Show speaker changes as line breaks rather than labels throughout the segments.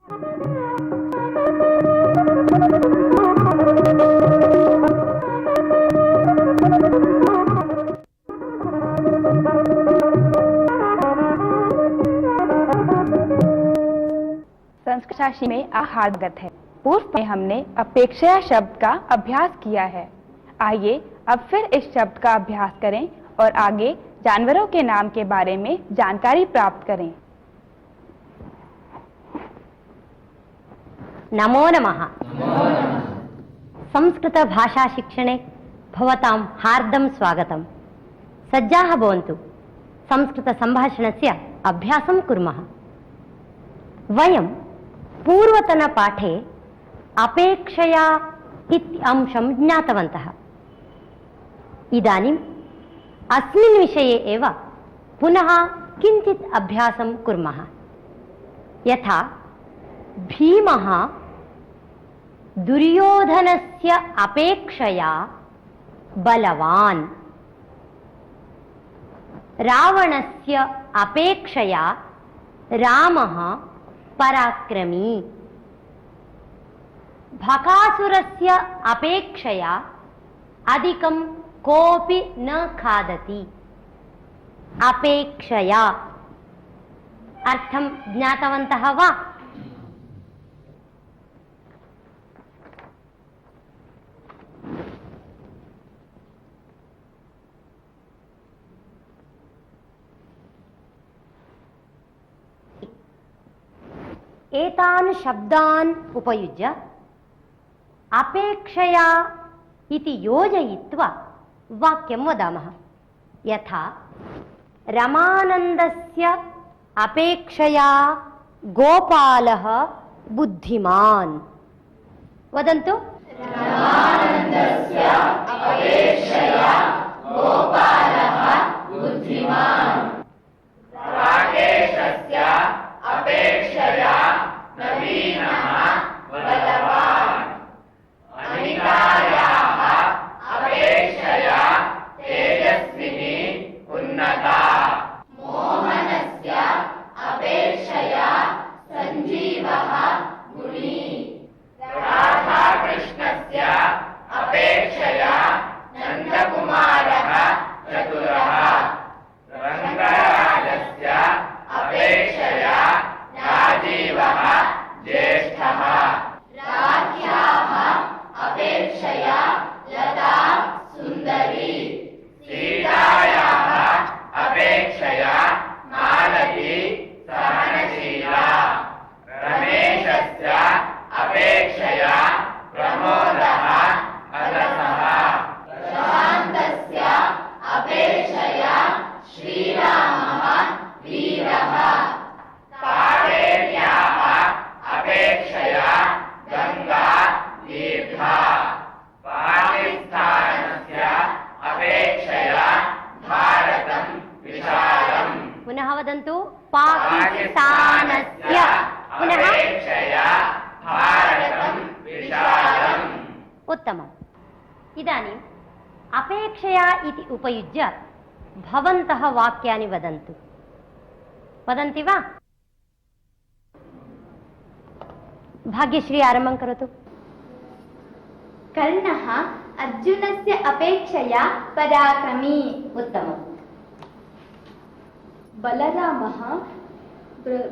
संस्कृत शास्त्र में हार्दगत है। पूर्व में हमने अपेक्षा शब्द का अभ्यास किया है। आइए अब फिर इस शब्द का अभ्यास करें और आगे जानवरों के नाम के बारे में जानकारी प्राप्त करें।
नमो नमः। संस्कृत भाषा शिक्षणे भवतां हार्दं स्वागतम्। सज्जाः भवन्तु। संस्कृत संभाषणस्य अभ्यासं कुर्मः। वयं पूर्वतन पाठे अपेक्षया इति अंशं ज्ञातवन्तः। इदानीम् अस्मिन् विषये एव पुनः किञ्चित् अभ्यासं कुर्मः। यथा भीमः दुर्योधनस्य अपेक्षया बलवान्, रावणस्य अपेक्षया रामः पराक्रमी, बकासुरस्य अपेक्षया अधिकं कोऽपि न खादति। अपेक्षया अर्थं ज्ञातवन्तः वा? एतान् शब्दान् उपयुज्य अपेक्षया इति योजयित्वा वाक्यं वदामः। यथा रमानन्दस्य अपेक्षया गोपालः बुद्धिमान्। वदन्तु।
रमानन्दस्य अपेक्षया गोपालः बुद्धिमान्। राकेशस्य अपेक्षया नवीनः बलवान्। अनितायाः अपेक्षया तेजस्विनी उन्नता। मोहनस्य अपेक्षया सञ्जीवः गुणी। राधाकृष्णस्य अपेक्षया नन्दकुमारः चतुरः। रङ्गराजस्य अपेक्षया राजीवः ज्येष्ठः। राज्ञ्याः अपेक्षया लता सुन्दरी। सीतायाः अपेक्षया मालती सहनशीला। रमेशस्य अपेक्षया प्रमोदः अलसः। प्रशान्तस्य अपेक्षया श्रीरामः वीरः। कावेर्याः अपेक्षया गङ्गा दीर्घा। पाकिस्तानस्य अपेक्षया भारतं विशालम्।
पुनः वदन्तु। पाकिस्तानस्य
अपेक्षया भारतं विशालम्।
उत्तमम्। इदानीम् अपेक्षया इति उपयुज्य भवन्तः वाक्यानि वदन्तु। वदन्ति वा? भाग्यश्री आरम्भं करोतु।
कर्णः अर्जुनस्य अपेक्षया पराक्रमी।
उत्तमम्।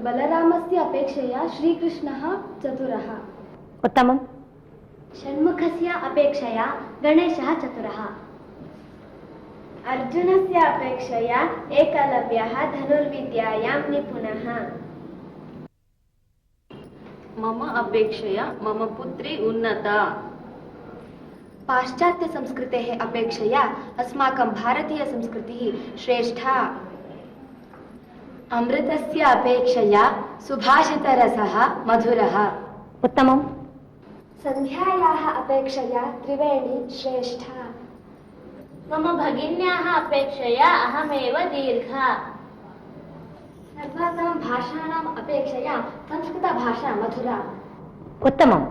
बलरामस्य अपेक्षया श्रीकृष्णः चतुरः।
उत्तमम्।
षण्मुखस्य अपेक्षया गणेशः चतुरः। अर्जुनस्य अपेक्षया एकलव्यः धनुर्विद्यायां निपुणः।
मम अपेक्षया मम पुत्री उन्नता।
पाश्चात्य संस्कृतेः अपेक्षया अस्माकं भारतीय संस्कृतिः श्रेष्ठा। अमृतस्य अपेक्षया सुभाषितरसः मधुरः।
उत्तमम्।
सन्ध्यायाः अपेक्षया त्रिवेणी श्रेष्ठा।
मम भगिन्याः अपेक्षया अहमेव दीर्घा।
सर्वासां भाषाणाम् अपेक्षया संस्कृतभाषा मधुरा।
उत्तमम्।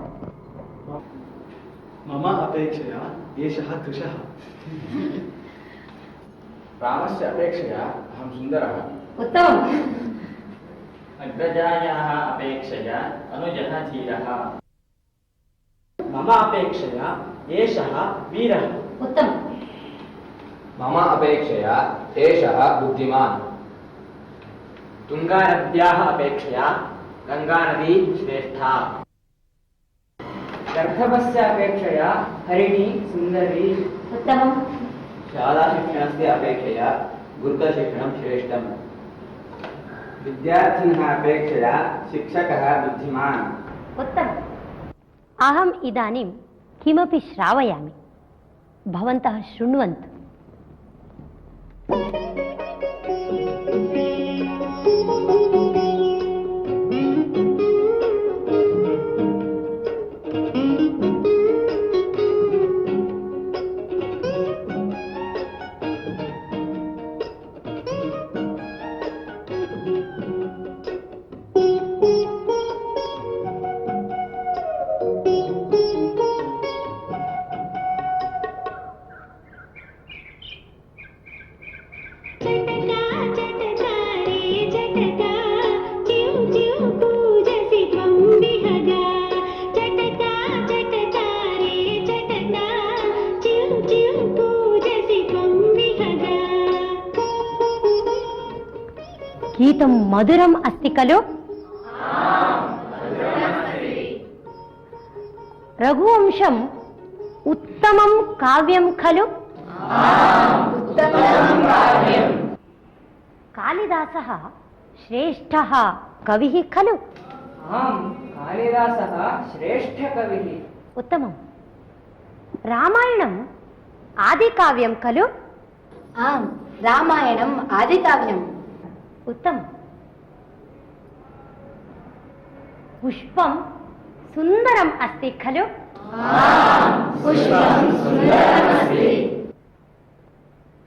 मम अपेक्षया एषः कृशः।
रामस्य अपेक्षया अहं सुन्दरः।
उत्तमम्।
अग्रजायाः अपेक्षया
अनुजः धीरः।
मम अपेक्षया एषः वीरः।
उत्तमम्।
मम अपेक्षया एषः बुद्धिमान्।
तुङ्गानद्याः अपेक्षया गङ्गानदी श्रेष्ठा। गर्भवस्य अपेक्षया हरिणी सुन्दरी।
उत्तमम्।
शालाशिक्षणस्य अपेक्षया गुरुकुलशिक्षणं श्रेष्ठम्। विद्यार्थिनः अपेक्षया शिक्षकः बुद्धिमान्।
उत्तमम्। अहम् इदानीं किमपि श्रावयामि, भवन्तः शृण्वन्तु। गीतं मधुरम् अस्ति खलु? रघुवंशम् उत्तमं काव्यं खलु? कालिदासः श्रेष्ठः कविः खलु?
आम्, कालिदासः श्रेष्ठकविः।
उत्तमम्। रामायणम् आदिकाव्यं खलु?
आम्, रामायणम् आदिकाव्यम्।
उत्तमम्। पुष्पं सुन्दरम् अस्ति खलु?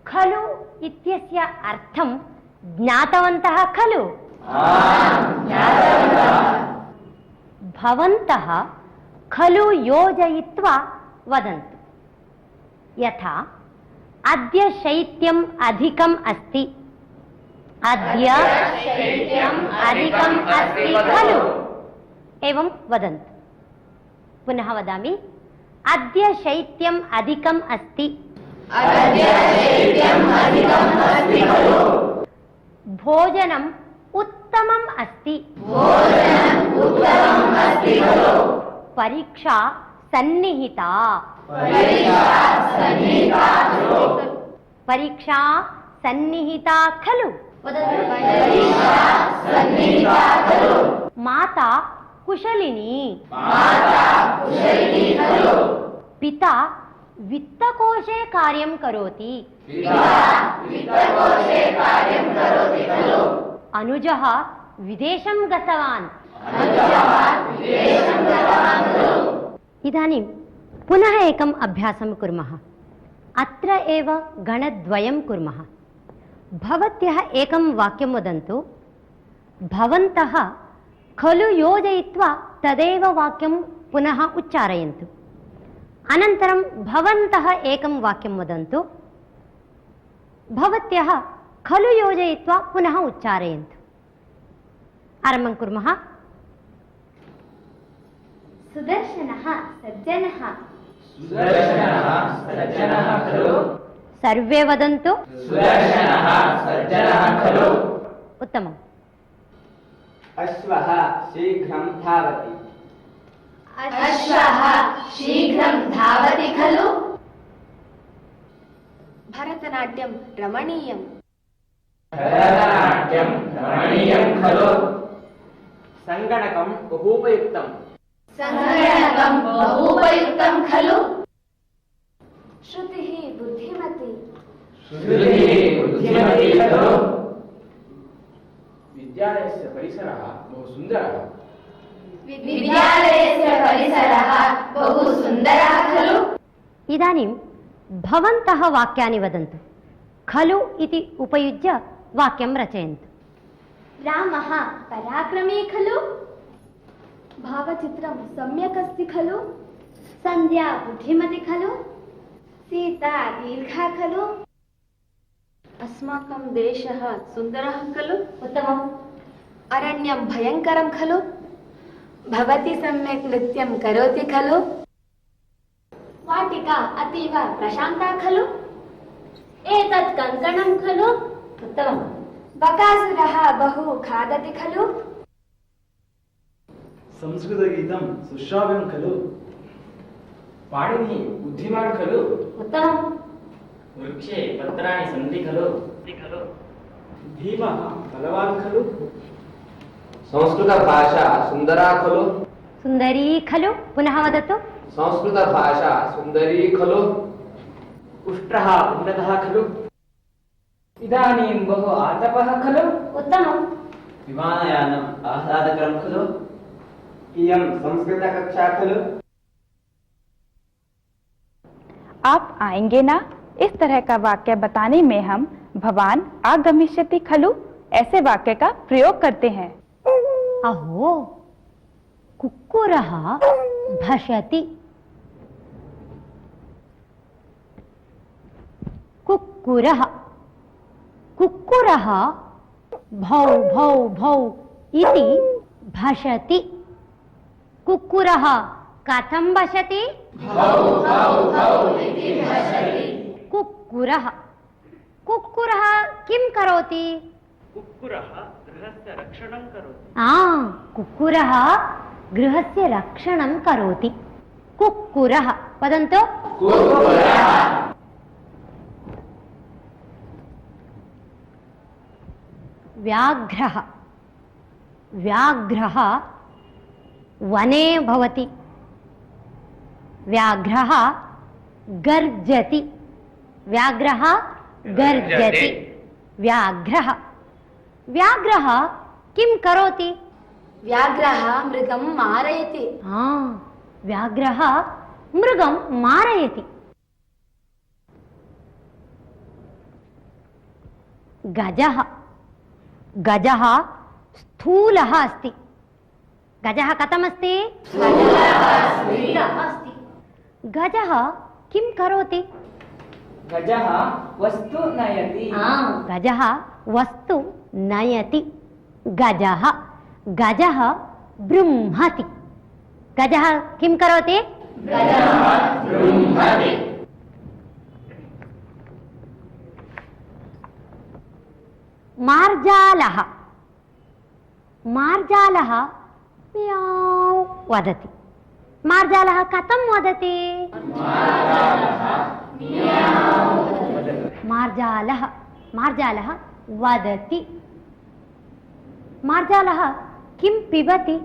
खलु इत्यस्य अर्थं ज्ञातवन्तः खलु? भवन्तः खलु योजयित्वा वदन्तु। यथा अद्य शैत्यम् अधिकम् अस्ति। अद्य शैत्यम् अधिकम् अस्ति खलु? एवं वदन्तु। पुनः वदामि, अद्य शैत्यम् अधिकम् अस्ति। भोजनम् उत्तमम् अस्ति। परीक्षा सन्निहिता। परीक्षा सन्निहिता खलु? माता कुशलिनी। पिता वित्तकोशे कार्यं करोति। अनुजः विदेशं गतवान्। इदानीं पुनः एकम् अभ्यासं कुर्मः। अत्र एव गणद्वयं कुर्मः। भवत्यः एकं वाक्यं वदन्तु। भवन्तः खलु योजयित्वा तदेव वाक्यं पुनः उच्चारयन्तु। अनन्तरं भवन्तः एकं वाक्यं वदन्तु। भवत्यः खलु योजयित्वा पुनः उच्चारयन्तु। आरम्भं कुर्मः।
सुदर्शनः सज्जनः।
खलु?
सर्वे वदन्तु।
सुदर्शनः सज्जनः खलु?
उत्तमम्।
अश्वः शीघ्रं धावति।
अश्वः शीघ्रं धावति खलु?
भरतनाट्यं रमणीयम्।
भरतनाट्यं रमणीयं खलु? सङ्गणकं बहूपयुक्तम्।
सङ्गणकं बहूपयुक्तं खलु?
श्रुतिः बुद्धिमती।
श्रुतिः बुद्धिमती खलु? विद्यालयस्य परिसरः बहु सुन्दरः।
विद्यालयस्य परिसरः बहु सुन्दरः खलु?
इदानीं भवन्तः वाक्यानि वदन्तु। खलु इति उपयुज्य वाक्यं रचयन्तु।
रामः पराक्रमी खलु?
भावचित्रं सम्यक् अस्ति खलु?
सन्ध्या बुद्धिमती खलु? सीता दीर्घा खलु?
अस्माकं देशः सुन्दरः खलु?
उत्तमम्।
अरण्यं भयङ्करं खलु? भवती सम्यक् नृत्यं करोति खलु?
वाटिका अतीव प्रशान्ता खलु? एतत् कङ्कणं खलु?
उत्तमम्।
बकासुरः बहु खादति खलु?
संस्कृतगीतं सुश्राव्यं खलु?
पाणिनिः बुद्धिमान् खलु?
उत्तमम्।
वृक्षे पत्राणि सन्ति खलु?
भीमः बलवान् खलु?
संस्कृतभाषा सुन्दरा खलु?
सुन्दरी खलु? पुनः वदतु।
संस्कृतभाषा सुन्दरी खलु?
उष्ट्रः उन्नतः खलु? इदानीं बहु आतपः खलु?
उत्तमम्।
विमानयानम् आह्लादकरं खलु? इयं संस्कृतकक्षा खलु?
आप आएंगे ना? इस तरह का वाक्य बताने में हम भवान आगमिष्यति खलु ऐसे वाक्य का प्रयोग करते हैं।
अहो, कुक्कुरः भषति। कुक्कुरः कुक्कुरः भौ भौ भौ इति भषति। कुक्कुरः कथं भषति? कुक्कुरः कुक्कुरः किं करोति?
कुक्कुरः गृहस्य रक्षणं करोति।
कुक्कुरः गृहस्य रक्षणं करोति। कुक्कुरः वदन्तु। व्याघ्रः व्याघ्रः वने भवति। व्याघ्रः गर्जति। व्याघ्रः गर्जति। व्याघ्रः व्याघ्रः किं करोति?
व्याघ्रः मृगं मारयति।
व्याघ्रः मृगं मारयति। गजः गजः स्थूलः अस्ति। गजः कथमस्ति? गजः किं करोति?
गजः वस्तु नयति।
गजः वस्तु नयति। गजः गजः बृंहति। गजः किं करोति? मार्जालः मार्जालः म्याऊ वदति। मार्जालः कथं वदति? मार्जालः मार्जालः वदति। मार्जालः किं पिबति?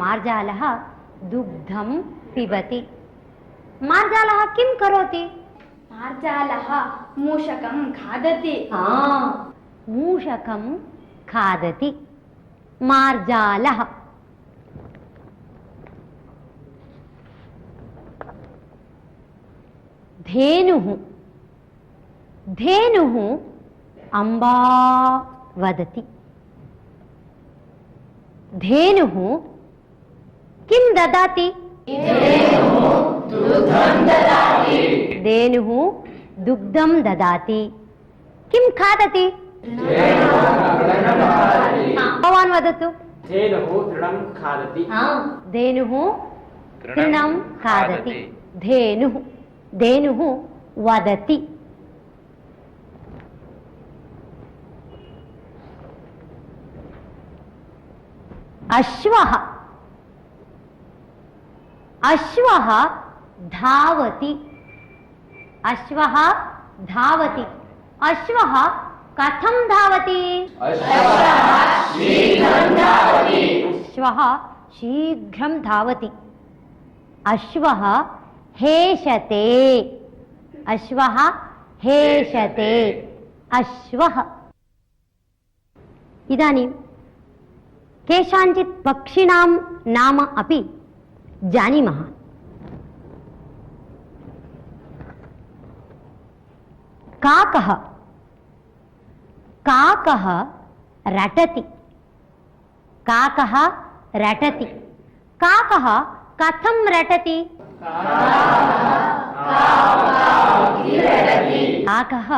मार्जालः दुग्धं पिबति। मार्जालः किं करोति?
मार्जालः मूषकं खादति।
मूषकं खादति। मार्जालः धेनुः धेनुः अम्बा वदति। धेनुः किं ददाति? धेनुः दुग्धं ददाति। किं खादति? भवान् वदतु।
धेनुः तृणं खादति।
धेनुः तृणं खादति। धेनुः धेनुः वदति। अश्वः अश्वः धावति। अश्वः धावति। अश्वः कथं धावति? अश्वः शीघ्रं धावति। अश्वः हेषते। अश्वः हेषते। अश्वः। इदानीं केषाञ्चित् पक्षिणां नाम अपि जानीमः। काकः काकः रटति। काकः रटति। काकः कथं रटति? काकः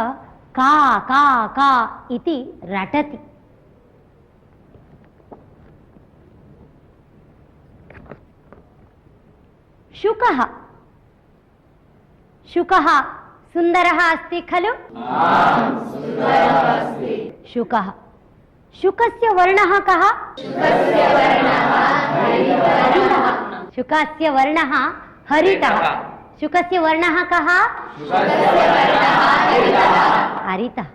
का का का इति रटति। शुकः शुकः सुन्दरः अस्ति खलु? शुकः शुकस्य वर्णः कः? शुकस्य वर्णः हरितः। शुकस्य वर्णः कः? हरितः।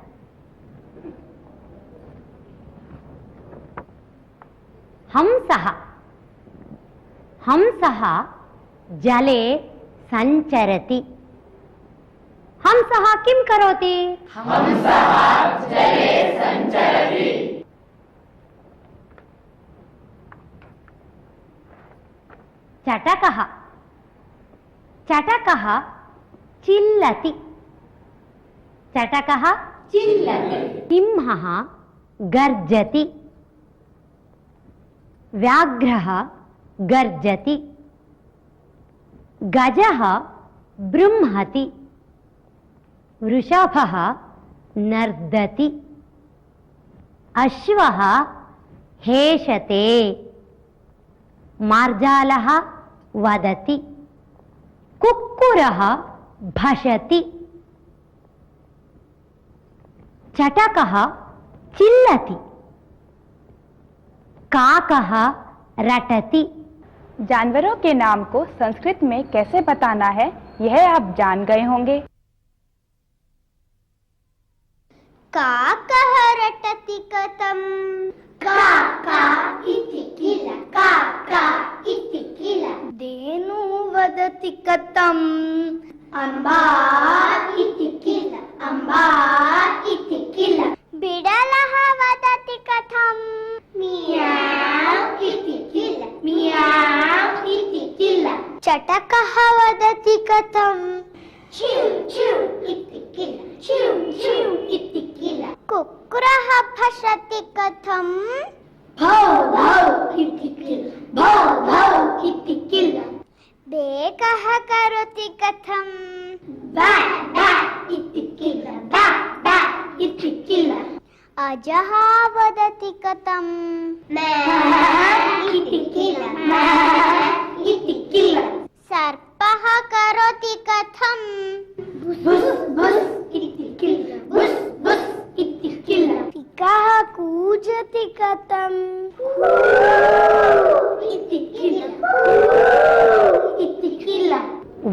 हंसः हंसः जले सञ्चरति। हंसः किं करोति? चटकः चटकः चिल्लति। चटकः चिल्लति। सिंहः गर्जति। व्याघ्रः गर्जति। गजः बृंहति। वृषभः नर्दति। अश्वः हेषते। मार्जालः वदति। कुक्कुरः भषति। चटकः चिल्लति। काकः रटति।
जानवरों के नाम को संस्कृत में कैसे बताना है यह आप जान गए होंगे।
काकः रटति कथम्? काका इति किल काका इति किल। धेनुः वदति कथम्? अम्बा इति किल अम्बा इति किल। बिडलः वदति कथम्? मियाव् इति किल मियाव् इति किल। चटकः वदति कथम्? चिउ चिउ इति किल चिउ चिउ इति किल। कुक्कुरः भषति कथम्? भौ भौ इति किल भौ भौ इति किल। बेकः करोति कथम्? बा बा इति किल बा बा इति किल। अजः वदति कथम्? मै इति किल मै इति किल। सर्पः करोति कथम्? बुस् बुस् इति किल बुस् बुस् इति किल। पिकः कूजति कथम्? इति किल इति किल।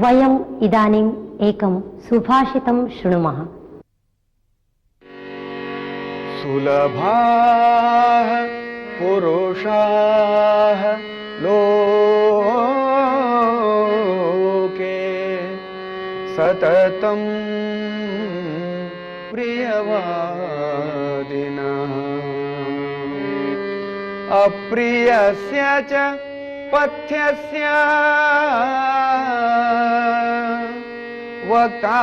वयम् इदानीम् एकं सुभाषितं शृणुमः।
सुलभाः पुरुषाः लोके सततं प्रियवादिनः अप्रियस्य च पथ्यस्य वक्ता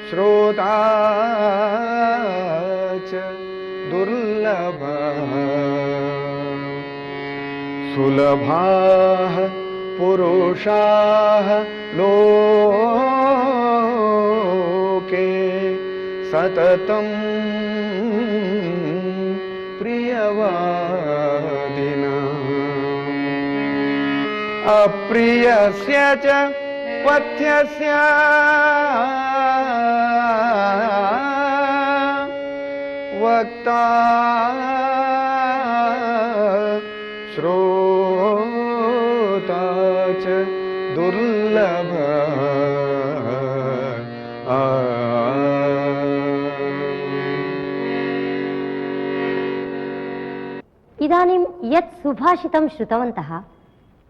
श्रोता च दुर्लभः सुलभाः पुरुषाः लोके सततं प्रियवादिनः अप्रियस्य च पथ्यस्य वक्ता श्रोता च दुर्लभः।
इदानीं यत् सुभाषितं श्रुतवन्तः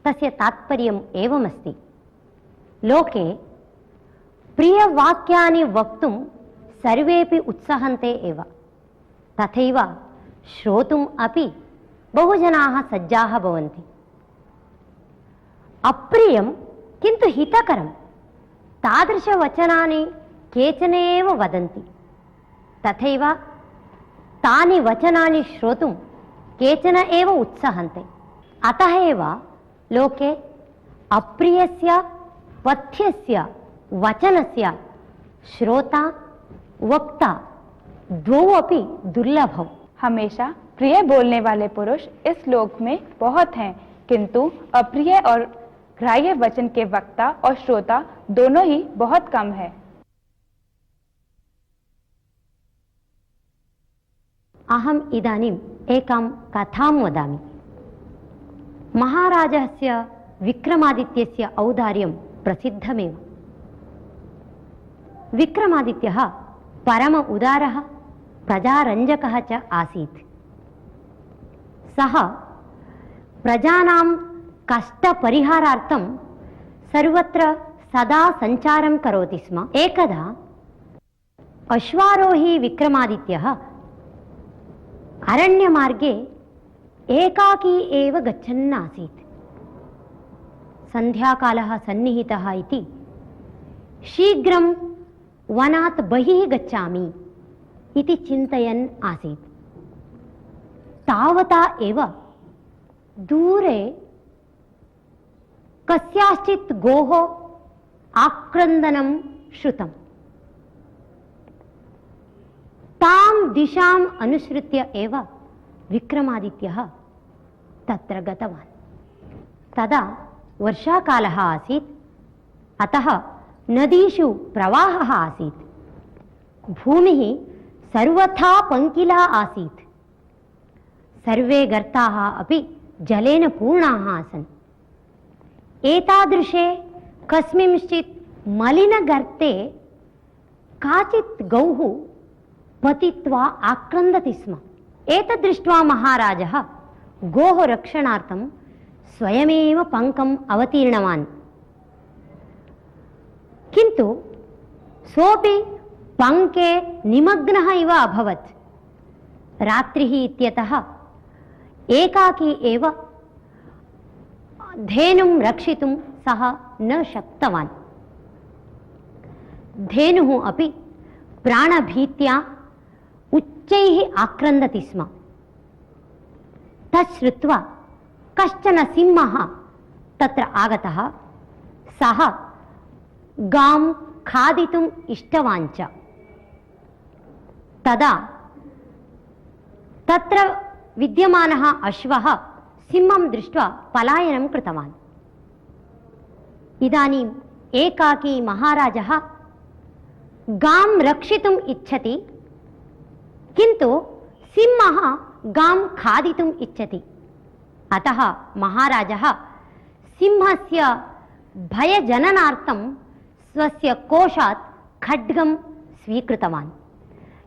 तस्य तात्पर्यम् एवमस्ति। लोके प्रियवाक्यानि वक्तुं सर्वेपि उत्सहन्ते एव, तथैव श्रोतुम् अपि बहुजनाः सज्जाः भवन्ति। अप्रियं किन्तु हितकरं तादृशवचनानि केचन एव वदन्ति, तथैव तानि वचनानि श्रोतुं केचन एव उत्सहन्ते। अतः एव लोके अप्रियस्य पथ्यस्य वचनस्य श्रोता वक्ता द्वौ अपि दुर्लभौ।
हमेशा प्रिय बोलने वाले पुरुष इस लोक में बहुत हैं, किंतु अप्रिय और ग्राह्य वचन के वक्ता और श्रोता दोनों ही बहुत कम है।
अहम् इदानीम् एकां कथां वदामि। महाराजस्य विक्रमादित्यस्य औदार्यं प्रसिद्धमेव। विक्रमादित्यः परम उदारः प्रजारञ्जकः च आसीत्। सः प्रजानां कष्टपरिहारार्थं सर्वत्र सदा सञ्चारं करोति स्म। एकदा अश्वारोही विक्रमादित्यः अरण्यमार्गे एकाकी एव गच्छन् आसीत्। सन्ध्याकालः सन्निहितः इति शीघ्रं वनात् बहिः गच्छामि इति चिन्तयन् आसीत्। तावता एव दूरे कस्याश्चित् गोः आक्रन्दनं श्रुतम्। तां दिशाम् अनुसृत्य एव विक्रमादित्यः तत्र गतवान्। तदा वर्षाकालः आसीत्, अतः नदीषु प्रवाहः आसीत्। भूमिः सर्वथा पङ्किला आसीत्। सर्वे गर्ताः अपि जलेन पूर्णाः आसन्। एतादृशे कस्मिंश्चित् मलिनगर्ते काचित् गौः पतित्वा आक्रन्दति स्म। एतद् दृष्ट्वा महाराजः गोः रक्षणार्थं स्वयमेव पङ्कम् अवतीर्णवान्। किन्तु सोऽपि पङ्के निमग्नः इव अभवत्। रात्रिः इत्यतः एकाकी एव धेनुं रक्षितुं सः न शक्तवान्। धेनुः अपि प्राणभीत्या उच्चैः आक्रन्दति स्म। तत् श्रुत्वा कश्चन सिंहः तत्र आगतः। सः गां खादितुम् इष्टवान् च। तदा तत्र विद्यमानः अश्वः सिंहं दृष्ट्वा पलायनं कृतवान्। इदानीम् एकाकी महाराजः गां रक्षितुम् इच्छति, किन्तु सिंहः गां खादितुम् इच्छति। अतः महाराजः सिंहस्य भयजननार्थं स्वस्य कोशात् खड्गं स्वीकृतवान्।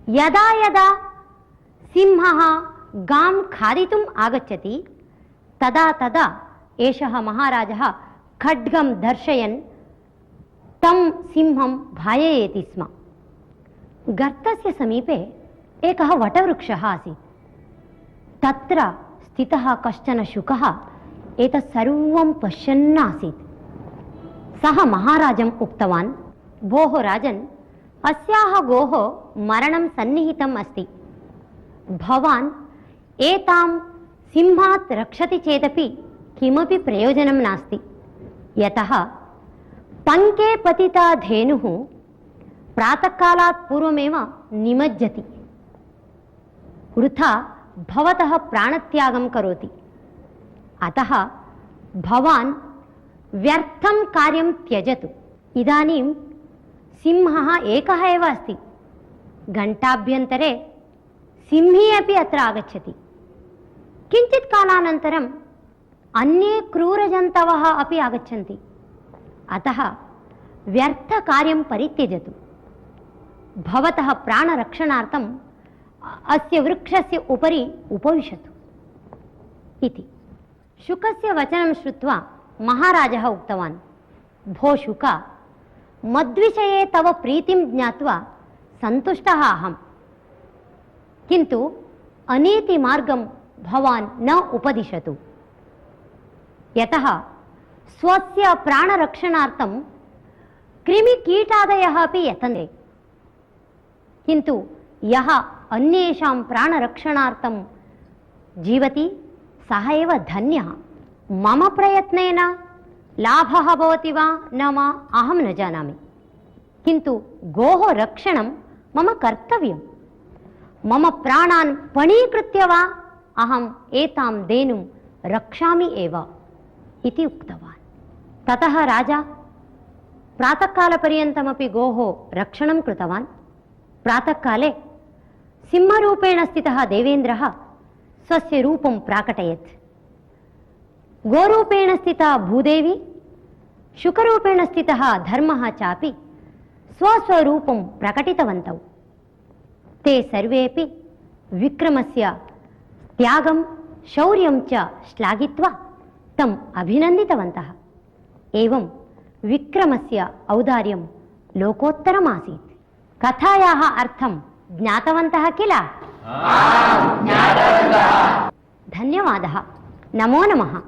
यदा यदा सिंहः गां खादितुम् आगच्छति, तदा तदा एषः महाराजः खड्गं दर्शयन् तं सिंहं भाययति स्म। गर्तस्य समीपे एकः वटवृक्षः आसीत्। तत्र स्थितः कश्चन शुकः एतत् सर्वं पश्यन् आसीत्। सः महाराजम् उक्तवान्, भोः राजन्, अस्याः गोः मरणं सन्निहितम् अस्ति। भवान् एतां सिंहात् रक्षति चेदपि किमपि प्रयोजनं नास्ति। यतः पङ्के पतिता धेनुः प्रातःकालात् पूर्वमेव निमज्जति। वृथा भवतः प्राणत्यागं करोति। अतः भवान् व्यर्थं कार्यं त्यजतु। इदानीं सिंहः एकः एव अस्ति। घण्टाभ्यन्तरे सिंही अपि अत्र आगच्छति। किञ्चित् कालानन्तरम् अन्ये क्रूरजन्तवः अपि आगच्छन्ति। अतः व्यर्थकार्यं परित्यजतु। भवतः प्राणरक्षणार्थम् अस्य वृक्षस्य उपरि उपविशतु इति। शुकस्य वचनं श्रुत्वा महाराजः उक्तवान्, भो शुक, मद्विषये तव प्रीतिं ज्ञात्वा सन्तुष्टः अहम्, किन्तु अनीतिमार्गं भवान् न उपदिशतु। यतः स्वस्य प्राणरक्षणार्थं कृमिकीटादयः अपि यतन्ते, किन्तु यः अन्येषां प्राणरक्षणार्थं जीवति सः एव धन्यः। मम प्रयत्नेन लाभः भवति वा न वा अहं न जानामि, किन्तु गोः रक्षणं मम कर्तव्यं। मम प्राणान् पणीकृत्य वा अहम् एतां धेनुं रक्षामि एव इति उक्तवान्। ततः राजा प्रातःकालपर्यन्तमपि गोः रक्षणं कृतवान्। प्रातःकाले सिंहरूपेण स्थितः देवेन्द्रः स्वस्य रूपं प्राकटयत्। गोरूपेण स्थिता भूदेवी, शुकरूपेण स्थितः धर्मः चापि स्वस्वरूपं प्रकटितवन्तौ। ते सर्वेपि विक्रमस्य त्यागं शौर्यं च श्लाघित्वा तम् अभिनन्दितवन्तः। एवं विक्रमस्य औदार्यं लोकोत्तरमासीत्। कथायाः अर्थं ज्ञातवन्तः किल? धन्यवादः। नमो नमः।